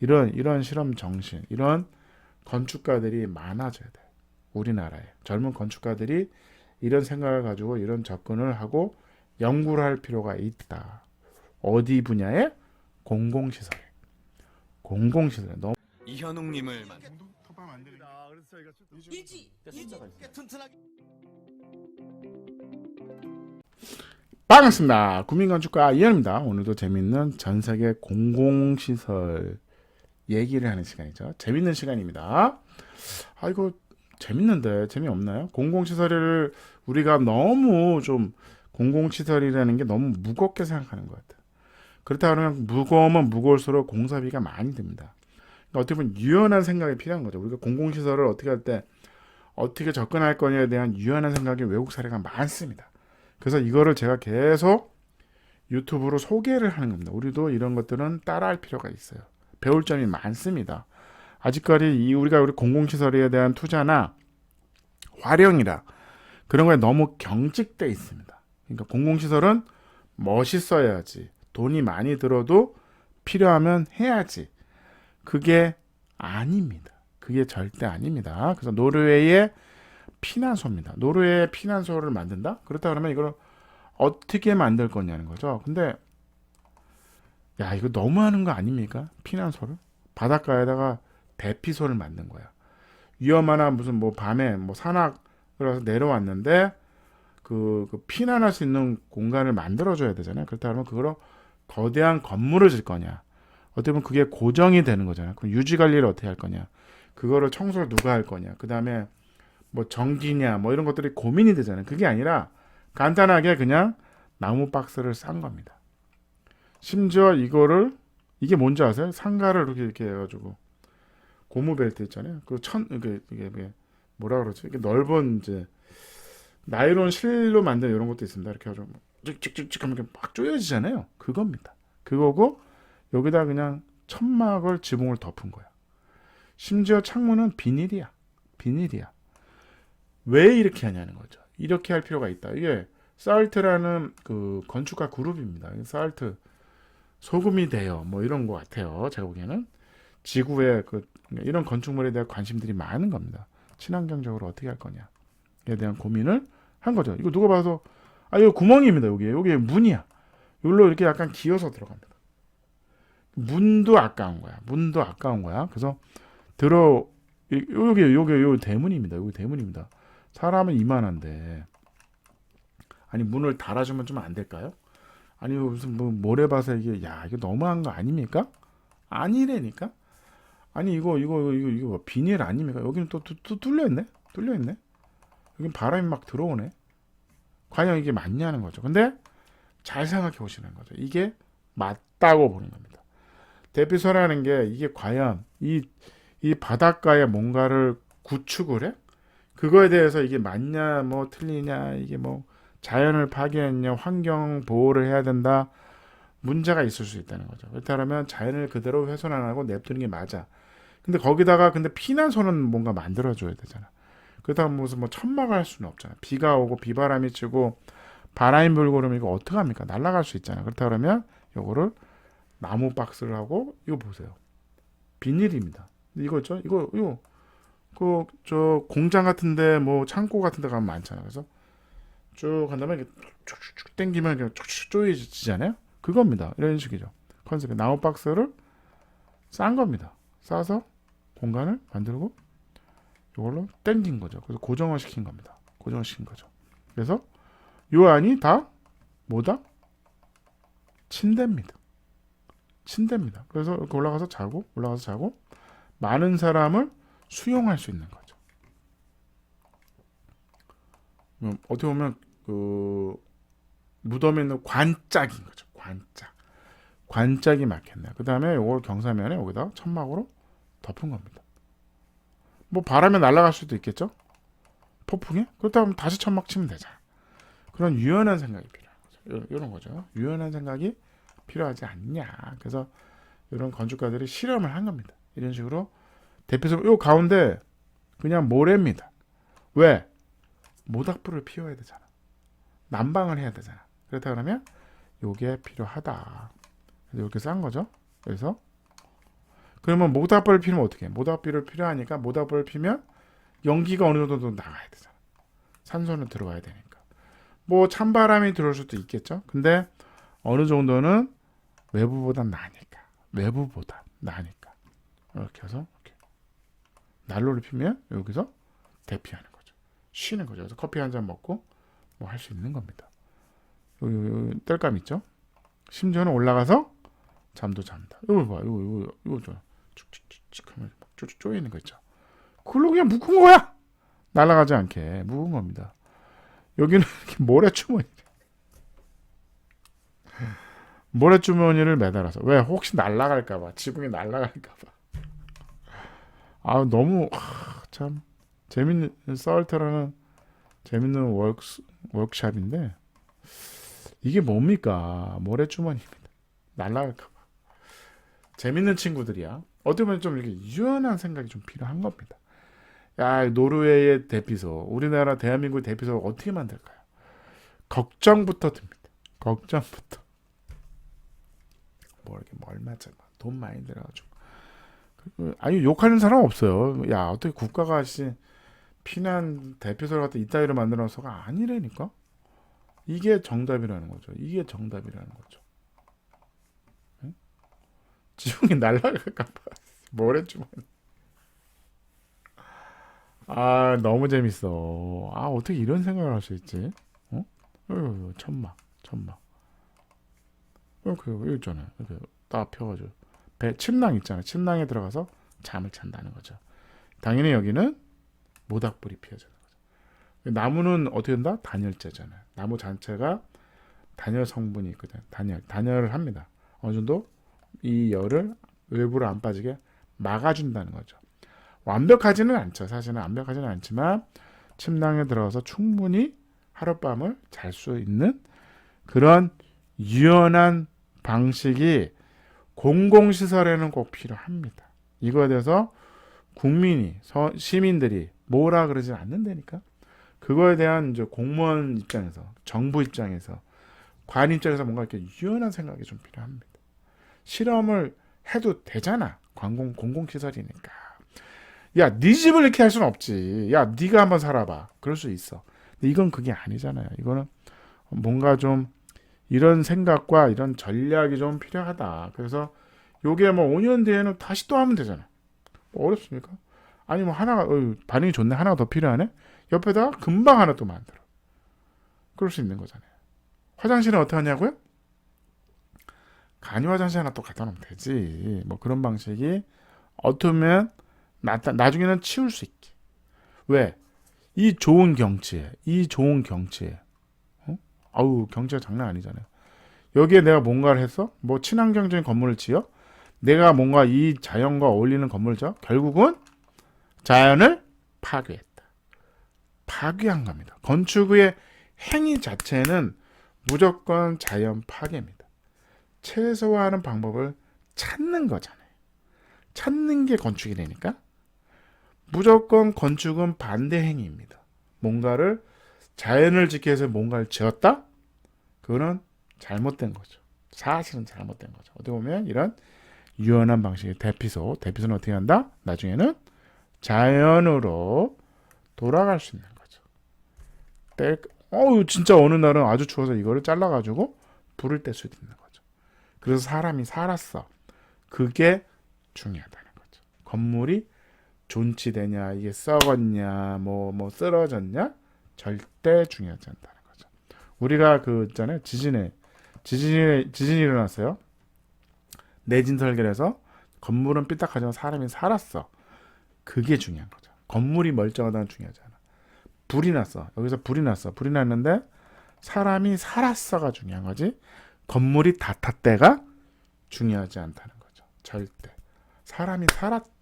이런 실험 정신, 이런 건축가들이 많아져야 돼. 우리나라에 젊은 건축가들이 이런 생각을 가지고 이런 접근을 하고 연구를 할 필요가 있다. 어디 분야에? 공공시설에. 공공시설에. 너무 이현웅님을 반갑습니다. 국민건축가 이현입니다. 오늘도 재밌는 전세계 공공시설 얘기를 하는 시간이죠. 재밌는 시간입니다. 이거 재밌는데 재미없나요? 공공시설을 우리가 너무 좀 공공시설이라는 게 너무 무겁게 생각하는 것 같아요. 그렇다 그러면 무거우면 무거울수록 공사비가 많이 듭니다. 그러니까 어떻게 보면 유연한 생각이 필요한 거죠. 우리가 공공시설을 어떻게 할 때 어떻게 접근할 거냐에 대한 유연한 생각이 외국 사례가 많습니다. 그래서 이거를 제가 계속 유튜브로 소개를 하는 겁니다. 우리도 이런 것들은 따라할 필요가 있어요. 배울 점이 많습니다. 아직까지 우리 공공시설에 대한 투자나 활용이라 그런 거에 너무 경직돼 있습니다. 그러니까 공공시설은 멋있어야지, 돈이 많이 들어도 필요하면 해야지. 그게 아닙니다. 그게 절대 아닙니다. 그래서 노르웨이의 피난소입니다. 노르웨이의 피난소를 만든다? 그렇다 그러면 이걸 어떻게 만들 거냐는 거죠. 근데 야, 이거 너무하는 거 아닙니까? 피난소를 바닷가에다가 대피소를 만든 거야. 위험한 무슨 뭐 밤에 뭐 산악을 해서 내려왔는데 그 피난할 수 있는 공간을 만들어줘야 되잖아요. 그렇다 그러면 그거로 거대한 건물을 질 거냐? 어떻게 보면 그게 고정이 되는 거잖아요. 그럼 유지 관리를 어떻게 할 거냐? 그거를 청소를 누가 할 거냐? 그 다음에 뭐 전기냐? 뭐 이런 것들이 고민이 되잖아요. 그게 아니라 간단하게 그냥 나무 박스를 싼 겁니다. 심지어 이게 뭔지 아세요? 상가를 이렇게 해가지고 고무 벨트 있잖아요. 이게 뭐라 그러지? 이게 넓은 이제 나일론 실로 만든 이런 것도 있습니다. 이렇게 해가지고 찍찍찍찍 하면 이렇게 막 조여지잖아요. 그겁니다. 그거고 여기다 그냥 천막을 지붕을 덮은 거야. 심지어 창문은 비닐이야. 비닐이야. 왜 이렇게 하냐는 거죠. 이렇게 할 필요가 있다. 이게 사알트라는 그 건축가 그룹입니다. 사알트 소금이 돼요. 뭐 이런 것 같아요. 제가 보기에는 지구에 이런 건축물에 대한 관심들이 많은 겁니다. 친환경적으로 어떻게 할 거냐에 대한 고민을 한 거죠. 이거 누가 봐도 이거 구멍입니다. 여기 문이야. 이걸로 이렇게 약간 기어서 들어갑니다. 문도 아까운 거야. 그래서 여기 대문입니다. 여기 대문입니다. 사람은 이만한데 아니 문을 달아주면 좀 안 될까요? 아니 무슨 뭐 모래밭에 이게 너무한 거 아닙니까? 아니래니까. 아니 이거 비닐 아닙니까? 여기는 또 뚫려 있네. 여기 바람이 막 들어오네. 과연 이게 맞냐는 거죠. 근데 잘 생각해 보시는 거죠. 이게 맞다고 보는 겁니다. 대피소라는 게 이게 과연 이 바닷가에 뭔가를 구축을 해? 그거에 대해서 이게 맞냐 뭐 틀리냐 이게 뭐 자연을 파괴했냐 환경 보호를 해야 된다 문제가 있을 수 있다는 거죠. 그렇다면 자연을 그대로 훼손 안 하고 냅두는 게 맞아. 근데 거기다가 피난소는 뭔가 만들어줘야 되잖아. 그렇다고 무슨 뭐 천막을 할 수는 없잖아. 비가 오고 비바람이 치고 바람이 불고 그러면 이거 어떡합니까? 날아갈 수 있잖아. 그렇다 그러면 요거를 나무 박스를 하고 이거 보세요. 비닐입니다. 이거 있죠? 이거 저 공장 같은데 뭐 창고 같은데 가면 많잖아. 그래서 쭉 한 다음에 쭉쭉 당기면 그냥 쭉쭉 조여지잖아요. 그겁니다. 이런 식이죠. 컨셉이 나무 박스를 싼 겁니다. 싸서 공간을 만들고 이걸로 당긴 거죠. 그래서 고정을 시킨 겁니다. 고정을 시킨 거죠. 그래서 요 안이 다 뭐다? 침대입니다. 그래서 이렇게 올라가서 자고 많은 사람을 수용할 수 있는 거죠. 어떻게 보면 그 무덤에 있는 관짝인 거죠. 관짝이 막혔네요. 그 다음에 이걸 경사면에 여기다 천막으로 덮은 겁니다. 뭐 바람에 날아갈 수도 있겠죠. 폭풍에 그렇다면 다시 천막 치면 되잖아. 그런 유연한 생각이 필요한 거죠. 이런 거죠. 유연한 생각이 필요하지 않냐. 그래서 이런 건축가들이 실험을 한 겁니다. 이런 식으로 대피소 요 가운데 그냥 모래입니다. 왜? 모닥불을 피워야 되잖아. 난방을 해야 되잖아. 그렇다 그러면 요게 필요하다. 그래서 이렇게 싼 거죠. 그래서 그러면 모닥불을 피우면 어떻게 해? 모닥불을 필요하니까 모닥불을 피면 연기가 어느 정도 나가야 되잖아. 산소는 들어가야 되니까. 뭐 찬바람이 들어올 수도 있겠죠. 근데 어느 정도는 외부보단 나으니까. 외부보다 나으니까. 이렇게 해서 이렇게. 난로를 피면 여기서 대피하는 거죠. 쉬는 거죠. 그래서 커피 한 잔 먹고 뭐 할 수 있는 겁니다. 여기 뗄감 있죠? 심지어는 올라가서 잠도 잔다. 이거 봐. 이거 좀 축축축축 하면 쭉쭉 쪼이는 거 있죠. 그걸로 그냥 묶은 거야. 날아가지 않게 묶은 겁니다. 여기는 이렇게 모래주머니를 매달아서 왜 혹시 날아갈까봐 지붕이 날아갈까봐. 아 너무 참 재밌는 썰터라는 재밌는 워크샵인데 이게 뭡니까? 모래주머니입니다. 날아갈까봐. 재밌는 친구들이야. 어떻게 보면 좀 이렇게 유연한 생각이 좀 필요한 겁니다. 야, 노르웨이의 대피소, 우리나라 대한민국 대피소 어떻게 만들까요? 걱정부터 듭니다. 걱정부터. 뭐 이렇게 얼마짜 돈 많이 들어가지고. 아니 욕하는 사람 없어요. 야 어떻게 국가가 피난 대피소를 갖다 이따위로 만들어서가 아니라니까. 이게 정답이라는 거죠. 이게 정답이라는 거죠. 응? 지붕이 날아갈까봐 뭐랬지만. 아 너무 재밌어. 아 어떻게 이런 생각을 할 수 있지? 어? 천막. 여기 있잖아요. 이렇게 딱 펴가지고 배 침낭 있잖아요. 침낭에 들어가서 잠을 잔다는 거죠. 당연히 여기는 모닥불이 피어지는 거죠. 나무는 어떻게 된다? 단열재잖아요. 나무 자체가 단열 성분이 있거든. 단열을 합니다. 어느 정도 이 열을 외부로 안 빠지게 막아준다는 거죠. 완벽하지는 않죠. 사실은 완벽하지는 않지만 침낭에 들어가서 충분히 하룻밤을 잘 수 있는 그런 유연한 방식이 공공시설에는 꼭 필요합니다. 이거에 대해서 국민이 시민들이 뭐라 그러지 않는다니까. 그거에 대한 이제 공무원 입장에서 정부 입장에서 관 입장에서 뭔가 이렇게 유연한 생각이 좀 필요합니다. 실험을 해도 되잖아. 공공시설이니까. 야, 네 집을 이렇게 할 수는 없지. 야, 네가 한번 살아봐. 그럴 수 있어. 근데 이건 그게 아니잖아요. 이거는 뭔가 좀 이런 생각과 이런 전략이 좀 필요하다. 그래서 요게 뭐 5년 뒤에는 다시 또 하면 되잖아. 뭐 어렵습니까? 아니 뭐 하나가 반응이 좋네. 하나가 더 필요하네. 옆에다 금방 하나 또 만들어. 그럴 수 있는 거잖아요. 화장실은 어떻게 하냐고요? 간이 화장실 하나 또 갖다 놓으면 되지. 뭐 그런 방식이 어쩌면 나중에는 치울 수 있게. 왜? 이 좋은 경치에 아우 경치가 장난 아니잖아요. 여기에 내가 뭔가를 했어? 뭐 친환경적인 건물을 지어? 내가 뭔가 이 자연과 어울리는 건물을 지어? 결국은 자연을 파괴한 겁니다. 건축의 행위 자체는 무조건 자연 파괴입니다. 최소화하는 방법을 찾는 거잖아요. 찾는 게 건축이 되니까 무조건 건축은 반대 행위입니다. 뭔가를 자연을 지키기 위해서 뭔가를 지었다? 그거는 잘못된 거죠. 사실은 잘못된 거죠. 어떻게 보면 이런 유연한 방식의 대피소는 어떻게 한다? 나중에는 자연으로 돌아갈 수 있는 거죠. 진짜 어느 날은 아주 추워서 이거를 잘라가지고 불을 뗄 수도 있는 거죠. 그래서 사람이 살았어. 그게 중요하다는 거죠. 건물이 존치되냐, 이게 썩었냐, 뭐 쓰러졌냐, 절대 중요하지 않다는 거죠. 우리가 있잖아요. 지진이 일어났어요. 내진 설계를 해서 건물은 삐딱하지만 사람이 살았어. 그게 중요한 거죠. 건물이 멀쩡하다는 중요하지 않아. 불이 났어. 여기서 불이 났는데 사람이 살았어가 중요한 거지. 건물이 다 탔대가 중요하지 않다는 거죠. 절대. 사람이 살았대.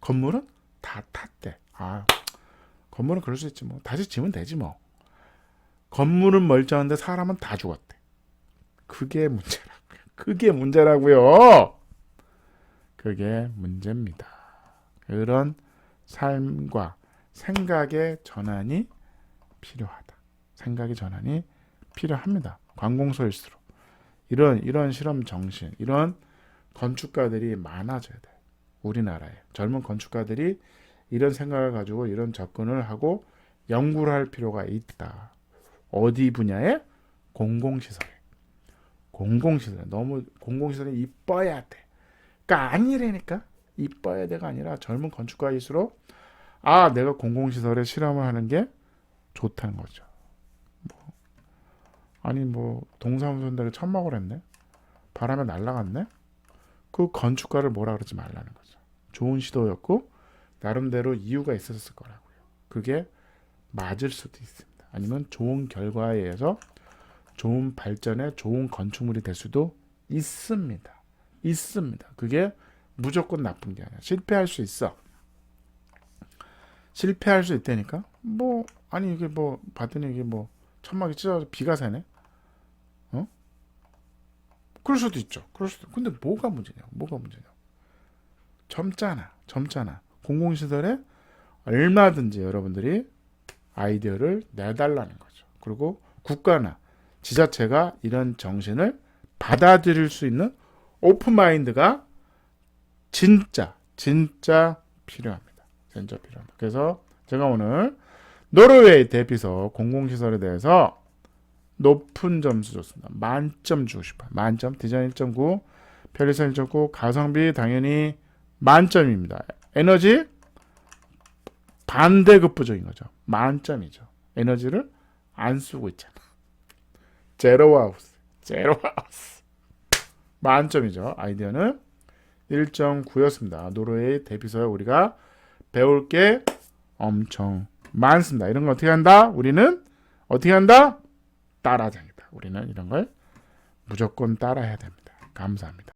건물은 다 탔대. 건물은 그럴 수 있지 뭐. 다시 지으면 되지 뭐. 건물은 멀쩡한데 사람은 다 죽었대. 그게 문제라고요. 그게 문제입니다. 그런 삶과 생각의 전환이 필요하다. 생각의 전환이 필요합니다. 관공서일수록 이런 실험 정신, 이런 건축가들이 많아져야 돼. 우리나라에 젊은 건축가들이 이런 생각을 가지고 이런 접근을 하고 연구를 할 필요가 있다. 어디 분야에? 공공시설에. 공공시설에. 너무 공공시설이 이뻐야 돼. 그러니까 아니라니까. 이뻐야 돼가 아니라 젊은 건축가일수록 내가 공공시설에 실험을 하는 게 좋다는 거죠. 동사무소인데 천막을 했네. 바람에 날아갔네. 그 건축가를 뭐라 그러지 말라는 거죠. 좋은 시도였고 나름대로 이유가 있었을 거라고요. 그게 맞을 수도 있습니다. 아니면 좋은 결과에 의해서 좋은 발전에 좋은 건축물이 될 수도 있습니다. 그게 무조건 나쁜 게 아니야. 실패할 수 있어. 실패할 수 있다니까? 이게 봤더니 이게 천막이 찢어져서 비가 새네? 그럴 수도 있죠. 근데 뭐가 문제냐? 젊잖아. 공공시설에 얼마든지 여러분들이 아이디어를 내달라는 거죠. 그리고 국가나 지자체가 이런 정신을 받아들일 수 있는 오픈마인드가 진짜 필요합니다. 그래서 제가 오늘 노르웨이 대피소 공공시설에 대해서 높은 점수 줬습니다. 만점 주고 싶어요. 만점. 디자인 1.9, 편리성 1.9, 가성비 당연히 만점입니다. 에너지 반대급부적인 거죠. 만점이죠. 에너지를 안 쓰고 있잖아. 제로하우스. 만점이죠. 아이디어는 1.9였습니다. 노르웨이 대피소에 우리가 배울 게 엄청 많습니다. 이런 거 어떻게 한다? 우리는 어떻게 한다? 따라하자입니다. 우리는 이런 걸 무조건 따라해야 됩니다. 감사합니다.